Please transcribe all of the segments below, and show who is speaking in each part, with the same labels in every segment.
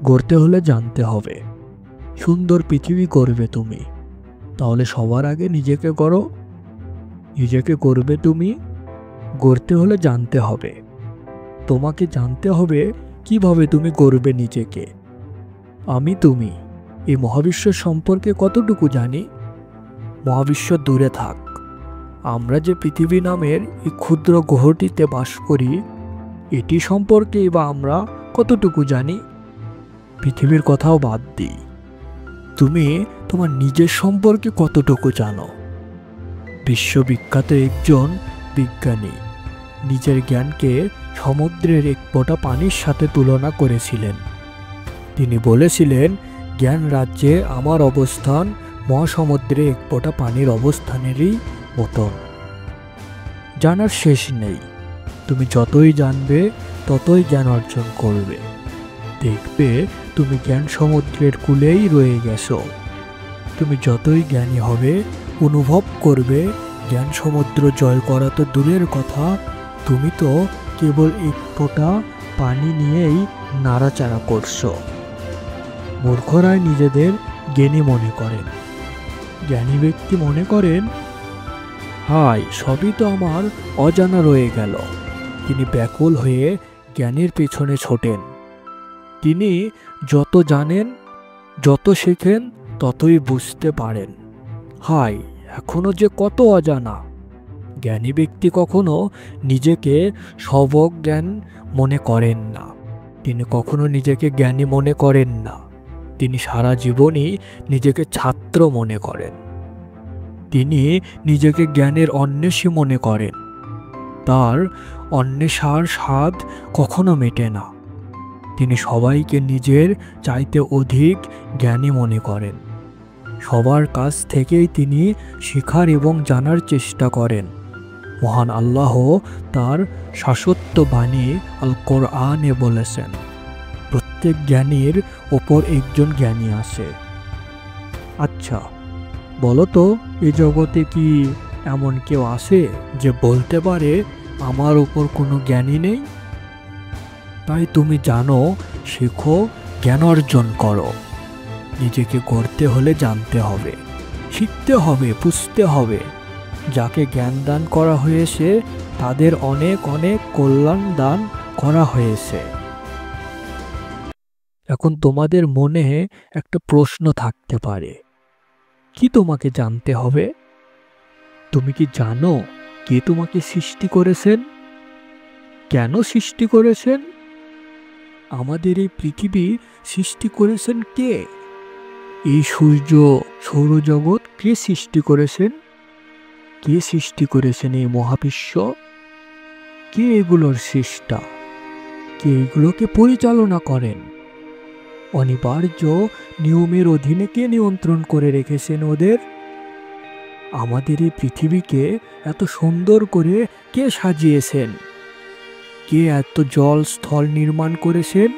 Speaker 1: গড়তে হলে জানতে হবে। সুন্দর পৃথিবী গড়বে তুমি, তাহলে সবার আগে নিজেকে গড়ো। নিজেকে গড়বে তুমি, গড়তে হলে জানতে হবে। তোমাকে জানতে হবে কিভাবে তুমি গড়বে নিজেকে। তুমি এই মহাবিশ্বের সম্পর্কে কতটুকু জানি? মহাবিশ্ব দূরে থাক, আমরা যে পৃথিবী নামের এই ক্ষুদ্র গ্রহটিতে বাস করি, এটি সম্পর্কে বা আমরা কতটুকু জানি? পৃথিবীর কথাও বাদ দিই, তুমি তোমার নিজের সম্পর্কে কতটুকু জানো? বিশ্ববিখ্যাত একজন বিজ্ঞানী নিজের জ্ঞানকে সমুদ্রের এক ফোঁটা পানির সাথে তুলনা করেছিলেন। তিনি বলেছিলেন, জ্ঞান রাজ্যে আমার অবস্থান মহাসমুদ্রে এক ফোঁটা পানির অবস্থানেরই মতন। জানার শেষ নেই, তুমি যতই জানবে ততই জ্ঞান অর্জন করবে। দেখবে তুমি জ্ঞান সমুদ্রের কূলেই রয়ে গেছো। তুমি যতই জ্ঞানী হবে, অনুভব করবে জ্ঞান সমুদ্র জয় করা তো দূরের কথা, তুমি তো কেবল এক ফোঁটা পানি নিয়েই নাড়াচাড়া করছো। মূর্খরাই নিজেদের জ্ঞানী মনে করেন। জ্ঞানী ব্যক্তি মনে করেন, হায় সবই তো আমার অজানা রয়ে গেল। তিনি ব্যাকুল হয়ে জ্ঞানের পেছনে ছোটেন। তিনি যত জানেন, যত শেখেন, ততই বুঝতে পারেন, হায় এখনো যে কত অজানা। জ্ঞানী ব্যক্তি কখনো নিজেকে সর্বজ্ঞান মনে করেন না। তিনি কখনো নিজেকে জ্ঞানী মনে করেন না। তিনি সারা জীবনই নিজেকে ছাত্র মনে করেন। তিনি নিজেকে জ্ঞানের অন্বেষী মনে করেন। তার অন্বেষার স্বাদ কখনো মেটে না। তিনি সবাইকে নিজের চাইতে অধিক জ্ঞানী মনে করেন। সবার কাছ থেকেই তিনি শেখার এবং জানার চেষ্টা করেন। মহান আল্লাহ তার শাশ্বত বাণী আল কোরআনে বলেছেন, প্রত্যেক জ্ঞানীর ওপর একজন জ্ঞানী আছে। আচ্ছা বলো তো, এই জগতে কি এমন কেউ আছে যে বলতে পারে আমার উপর কোনো জ্ঞানী নেই? তাই তুমি জানো, শেখো, জ্ঞান অর্জন করো। নিজেকে গড়তে হলে জানতে হবে, শিখতে হবে, বুঝতে হবে। যাকে জ্ঞান দান করা হয়েছে তাদের অনেক অনেক কল্যাণ দান করা হয়েছে। এখন তোমাদের মনে একটা প্রশ্ন থাকতে পারে, কি তোমাকে জানতে হবে? তুমি কি জানো কে তোমাকে সৃষ্টি করেছেন? কেন সৃষ্টি করেছেন? আমাদের এই পৃথিবী সৃষ্টি করেছেন কে? এই সূর্য, সৌরজগৎ কে সৃষ্টি করেছেন? কে সৃষ্টি করেছেন এই মহাবিশ্ব? কে এগুলোর সৃষ্টা? কে এগুলোকে পরিচালনা করেন? অনিবার্য নিয়মের অধীনে কে নিয়ন্ত্রণ করে রেখেছেন ওদের? আমাদের এই পৃথিবীকে এত সুন্দর করে কে সাজিয়েছেন? কে এত জল স্থল নির্মাণ করেছেন?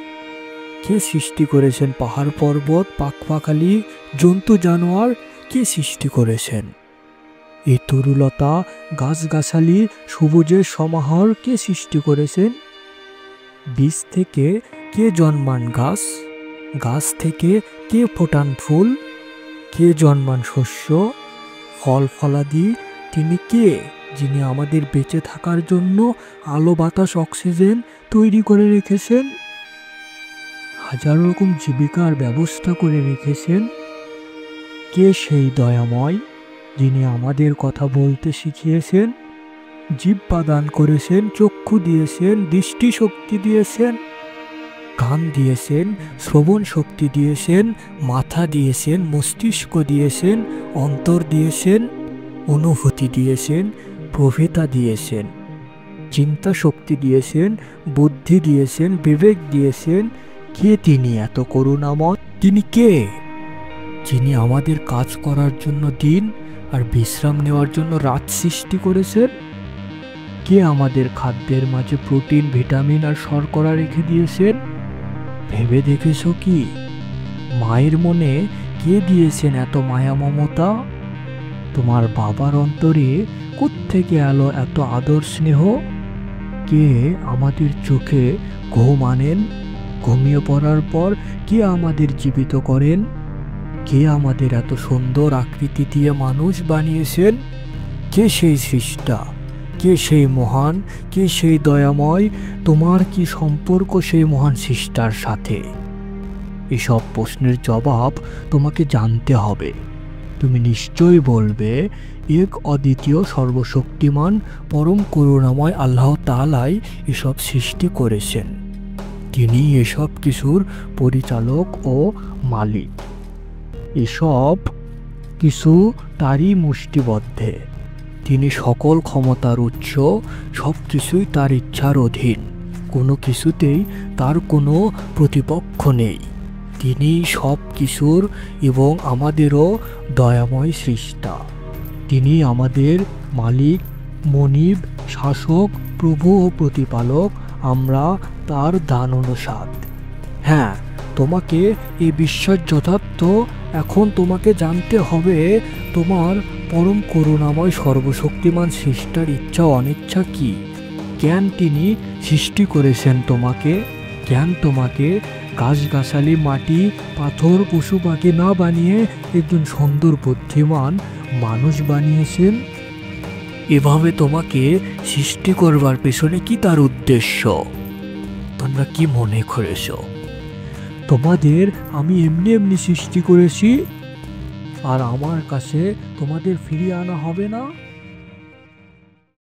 Speaker 1: কে সৃষ্টি করেছেন পাহাড় পর্বত, পাখপাখালি, জন্তু জানোয়ার? কে সৃষ্টি করেছেন এই তরুলতা, গাছগাছালি, সবুজের সমাহার? কে সৃষ্টি করেছেন? বীজ থেকে কে জন্মান গাছ? গাছ থেকে কে ফোটান ফুল? কে জন্মান শস্য, ফল ফলাদি? তিনি কে, যিনি আমাদের বেঁচে থাকার জন্য আলো, বাতাস, অক্সিজেন তৈরি করে রেখেছেন? হাজার রকম জীবিকার ব্যবস্থা করে রেখেছেন। কে সেই দয়াময়, যিনি আমাদের কথা বলতে শিখিয়েছেন, জিহ্বা দান করেছেন, চক্ষু দিয়েছেন, দৃষ্টিশক্তি দিয়েছেন, কান দিয়েছেন, শ্রবণ শক্তি দিয়েছেন, মাথা দিয়েছেন, মস্তিষ্ক দিয়েছেন, অন্তর দিয়েছেন, অনুভূতি দিয়েছেন, প্রভেতা দিয়েছেন, চিন্তা শক্তি দিয়েছেন, বুদ্ধি দিয়েছেন, বিবেক দিয়েছেন। কে তিনি এত করুণাময়? তিনি কে, যিনি আমাদের কাজ করার জন্য দিন আর বিশ্রাম নেওয়ার জন্য রাত সৃষ্টি করেছেন? কে আমাদের খাদ্যের মাঝে প্রোটিন, ভিটামিন আর শর্করা রেখে দিয়েছেন? ভেবে দেখেছো কি, মায়ের মনে কে দিয়েছেন এত মায়া মমতা? তোমার বাবার অন্তরে কোত্থেকে এলো এত আদর স্নেহ? কে আমাদের চোখে ঘুম আনেন? ঘুমিয়ে পড়ার পর কে আমাদের জীবিত করেন? কে আমাদের এত সুন্দর আকৃতি দিয়ে মানুষ বানিয়েছেন? কে সেই সৃষ্টা? কে সেই মহান? কে সেই দয়াময়? তোমার কি সম্পর্ক সেই মহান সৃষ্টার সাথে? এসব প্রশ্নের জবাব তোমাকে জানতে হবে। তুমি নিশ্চয়ই বলবে, এক অদ্বিতীয় সর্বশক্তিমান পরম করুণাময় আল্লাহ তাআলাই এসব সৃষ্টি করেছেন। তিনি এসব কিছুর পরিচালক ও মালিক। এসব কিছু তারই মুষ্টিবদ্ধে। তিনি সকল ক্ষমতার উৎস, সব কিছুই তার ইচ্ছার অধীন। কোনো কিছুতেই তার কোনো প্রতিপক্ষ নেই। তিনি সব কিছুর এবং আমাদেরও দয়াময় সৃষ্টা। তিনি আমাদের মালিক, মনিব, শাসক, প্রভু ও প্রতিপালক। আমরা তার দানানুসাদ। হ্যাঁ, তোমাকে এই বিশ্বাস যথার্থ। এখন তোমাকে জানতে হবে তোমার পরম করুণাময় সর্বশক্তিমান সৃষ্টার ইচ্ছা অনিচ্ছা কি। কেন তিনি সৃষ্টি করেছেন তোমাকে? কেন তোমাকে গাছগাছালি, মাটি, পাথর, পশু পাখি না বানিয়ে একজন সুন্দর বুদ্ধিমান মানুষ বানিয়েছেন? এভাবে তোমাকে সৃষ্টি করবার পেছনে কি তার উদ্দেশ্য? তোমরা কি মনে করেছ তোমাদের আমি এমনি এমনি সৃষ্টি করেছি আর আমার কাছে তোমাদের ফিরিয়ে আনা হবে না?